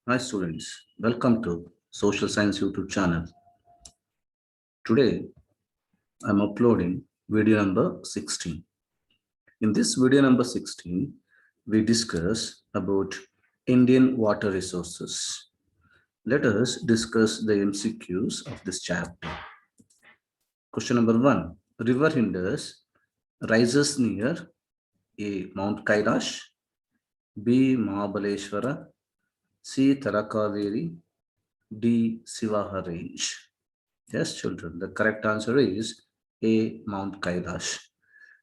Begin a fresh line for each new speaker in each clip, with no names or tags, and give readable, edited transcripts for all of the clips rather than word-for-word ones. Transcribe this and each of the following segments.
Hi students, welcome to Social Science YouTube channel. Today I am uploading video number 16. In this video number 16, we discuss about Indian water resources. Let us discuss the MCQs of this chapter. Question number 1. River Indus rises near A. Mount Kailash, B. Mahabaleshwara, C. Talakaveri, D. Sivaha range. Yes, children, the correct answer is A. Mount Kailash.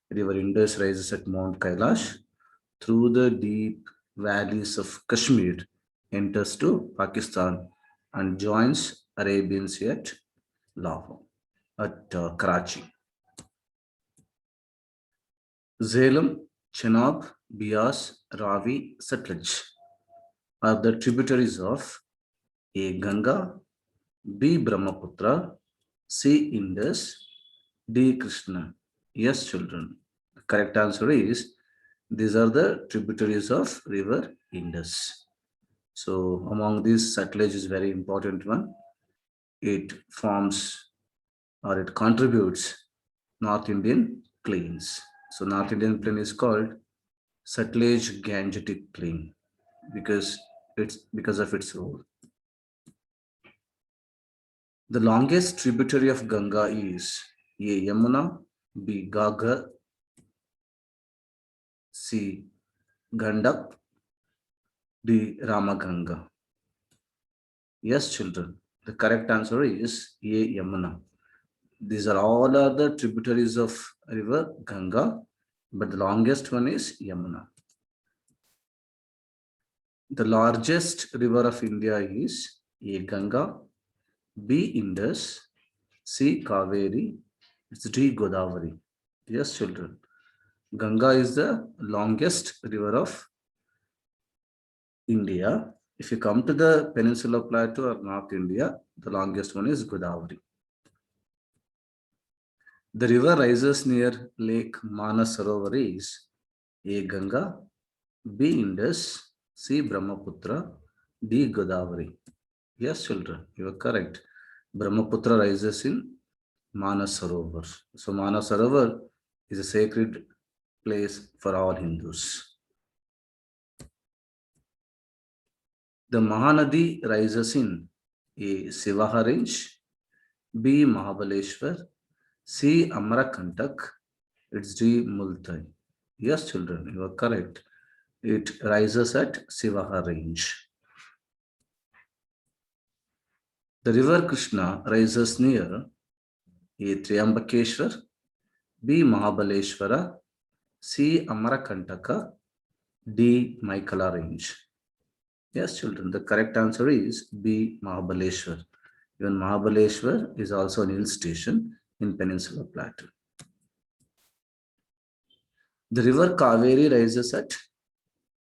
River Indus rises at Mount Kailash through the deep valleys of Kashmir, enters to Pakistan, and joins Arabian Sea at Lahore, at Karachi. Zhelum, Chenab, Bias, Ravi, Sutlej are the tributaries of A. Ganga, B. Brahmaputra, C. Indus, D. Krishna. Yes, children. The correct answer is these are the tributaries of river Indus. So among these, Sutlej is very important one. It forms or it contributes North Indian plains. So North Indian plain is called Sutlej Gangetic Plain because of its role. The longest tributary of Ganga is A. Yamuna, B. Gaga, C. Gandak, D. Ramaganga. Yes, children. The correct answer is A. Yamuna. These are all other tributaries of river Ganga, but the longest one is Yamuna. The largest river of India is A. Ganga, B. Indus, C. Kaveri, it's D. Godavari. Yes, children. Ganga is the longest river of India. If you come to the Peninsular Plateau or North India, the longest one is Godavari. The river rises near Lake Manasarovar is A. Ganga, B. Indus, C. Brahmaputra, D. Godavari. Yes, children, you are correct. Brahmaputra rises in Manasarovar. So Manasarovar is a sacred place for all Hindus. The Mahanadi rises in A. Sivaha range, B. Mahabaleshwar, C. Amarakantak, it's D. Multai. Yes, children, you are correct. It rises at Sivaha range. The river Krishna rises near A. Triambakeshwar, B. Mahabaleshwara, C. Amarakantaka, D. Maikala range. Yes, children, the correct answer is B. Mahabaleshwar. Even Mahabaleshwar is also an hill station in Peninsular Plateau. The river Kaveri rises at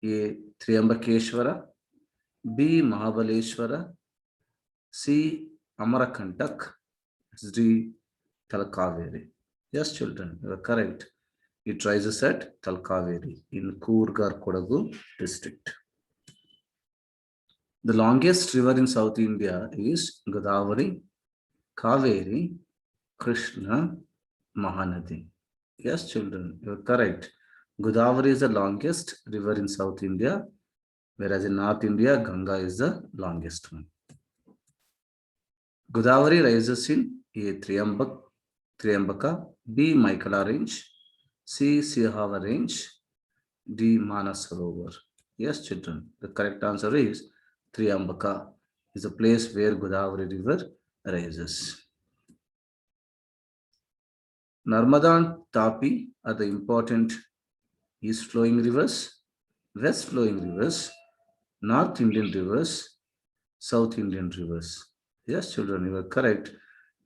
A. Triambakeshwara, B. Mahabaleshwara, C. Amarakantak, D. Talkaveri. Yes, children, you are correct. It rises at Talkaveri in Coorg, Kodagu district. The longest river in South India is Godavari, Kaveri, Krishna, Mahanadi. Yes, children, you are correct. Godavari is the longest river in South India, whereas in North India, Ganga is the longest one. Godavari rises in A. Triambaka, B. Maikala range, C. Sihava range, D. Manasarovar. Yes, children, the correct answer is Triambaka is a place where Godavari river rises. Narmada and Tapi are the important east flowing rivers, west flowing rivers, North Indian rivers, South Indian rivers. Yes, children, you are correct.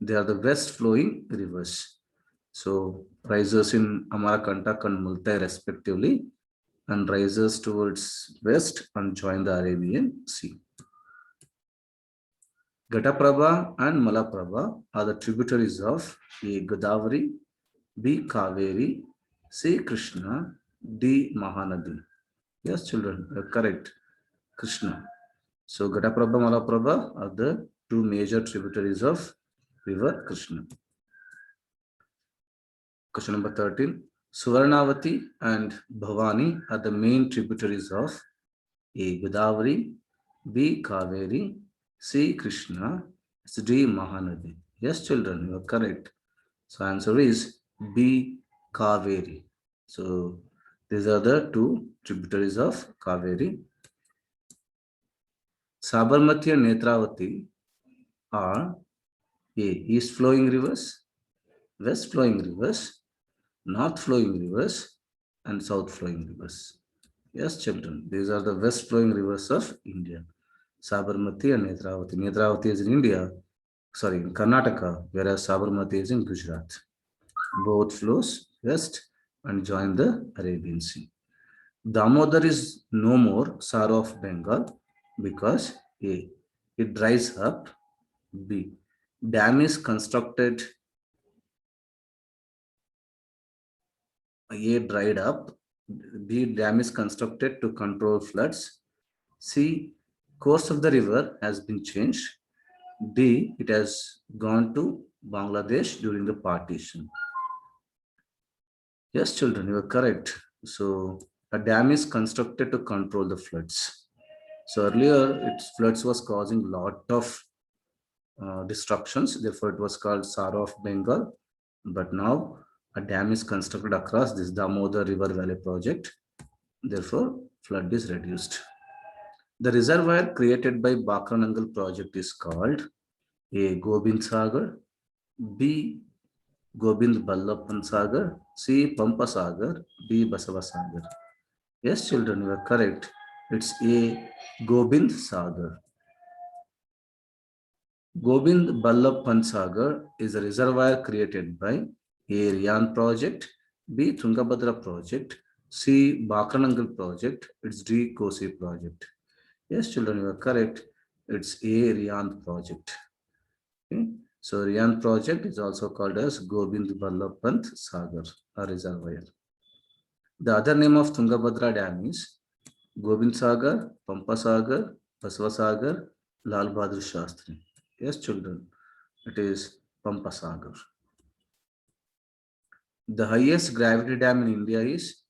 They are the west flowing rivers. So rises in Amarakantak and Multai respectively, and rises towards west and join the Arabian Sea. Ghataprabha and Malaprabha are the tributaries of A. Godavari, B. Kaveri, C. Krishna, D. Mahanadi. Yes, children, you are correct. Krishna. So Ghataprabha, Malaprabha are the two major tributaries of river Krishna. Question number 13. Suvarnavati and Bhavani are the main tributaries of A. Godavari, B. Kaveri, C. Krishna, D. Mahanadi. Yes, children, you are correct. So answer is B. Kaveri. So these are the two tributaries of Kaveri. Sabarmati and Netravati are A. East flowing rivers, west flowing rivers, north flowing rivers, and south flowing rivers. Yes, children, these are the west flowing rivers of India. Sabarmati and Netravati. Netravati is in India, sorry, in Karnataka, whereas Sabarmati is in Gujarat. Both flows west and join the Arabian Sea. Damodar is no more Sar of Bengal because A. It dries up. B. Dam is constructed. A. Dried up. B. Dam is constructed to control floods. C. Course of the river has been changed. D. It has gone to Bangladesh during the partition. Yes, children, you are correct. So a dam is constructed to control the floods. So earlier, its floods was causing a lot of destructions. Therefore, it was called Sara of Bengal. But now a dam is constructed across this Damodar River Valley project. Therefore, flood is reduced. The reservoir created by Bakranangal project is called A. Gobind Sagar, B. Gobind Ballappan Sagar, C. Pampa Sagar, D. Basava Sagar. Yes, children, you are correct. It's A. Gobind Sagar. Gobind Ballappan Sagar is a reservoir created by A. Riyan project, B. Tungabhadra project, C. Bakranangal project, it's D. Kosi project. Yes, children, you are correct. It's A. Riyan project. Okay. So Riyan project is also called as Gobind Ballappan Sagar, a reservoir. The other name of Tungabhadra Dam is Gobind Sagar, Pampa Sagar, Basava Sagar, Lal Bahadur Shastri. Yes, children, it is Pampa Sagar. The highest gravity dam in India is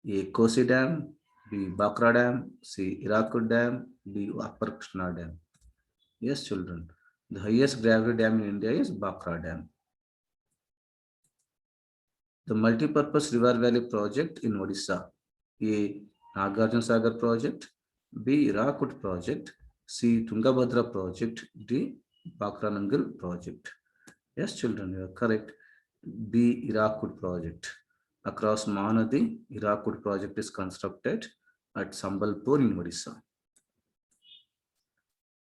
A. Kosi Dam, B. Bakra Dam, C. Hirakud Dam, D. Upper Krishna Dam. Yes, children, the highest gravity dam in India is Bakra Dam. The multi-purpose river valley project in Odisha. A. Nagarjuna Sagar project, B. Hirakud project, C. Tungabhadra project, D. Bakranangal project. Yes, children, you are correct. B. Hirakud project. Across Mahanadi, Hirakud project is constructed at Sambalpur in Odisha.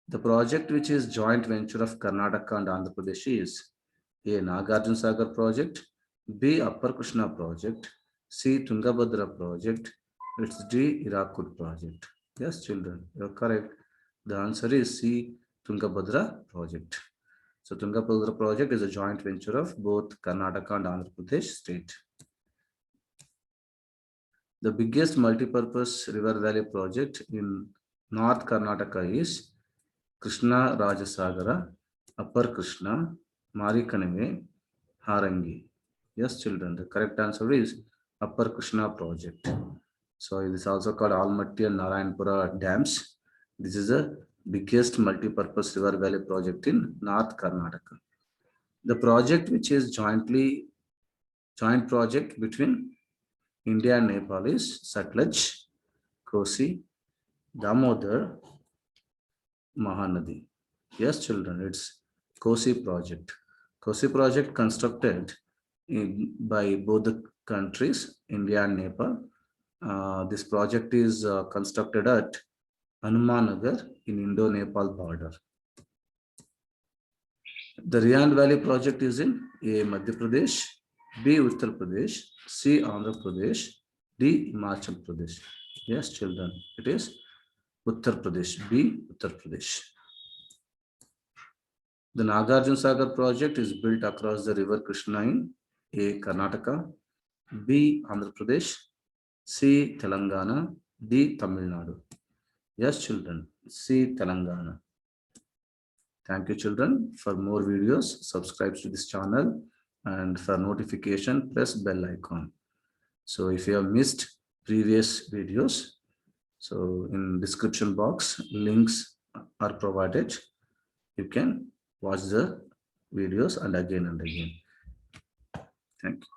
The project, which is joint venture of Karnataka and Andhra Pradesh, is A. Nagarjuna Sagar project, B. Upper Krishna project, C. Tungabhadra project, it's D. Hirakud project. Yes, children, you are correct. The answer is C. Tungabhadra project. So Tungabhadra project is a joint venture of both Karnataka and Andhra Pradesh state. The biggest multi-purpose river valley project in North Karnataka is Krishna Rajasagara, Upper Krishna, Marikanave, Harangi. Yes, children, the correct answer is Upper Krishna project. So it is also called Almaty and Narayanpura dams. This is the biggest multi-purpose river valley project in North Karnataka. The project, which is joint project between India and Nepal, is Sutlej, Kosi, Damodar, Mahanadi. Yes, children, it's Kosi project. Kosi project constructed by both the countries, India and Nepal. This project is constructed at Hanumanagar in Indo-Nepal border. The Riyan Valley project is in A. Madhya Pradesh, B. Uttar Pradesh, C. Andhra Pradesh, D. Himachal Pradesh. Yes, children, it is Uttar Pradesh, B. Uttar Pradesh. The Nagarjuna Sagar project is built across the river Krishna in A. Karnataka, B. Andhra Pradesh, C. Telangana, D. Tamil Nadu. Yes, children, See Telangana. Thank you, children. For more videos, subscribe to this channel, and for notification, press bell icon. So if you have missed previous videos, so in description box, links are provided. You can watch the videos and again and again. Thank you.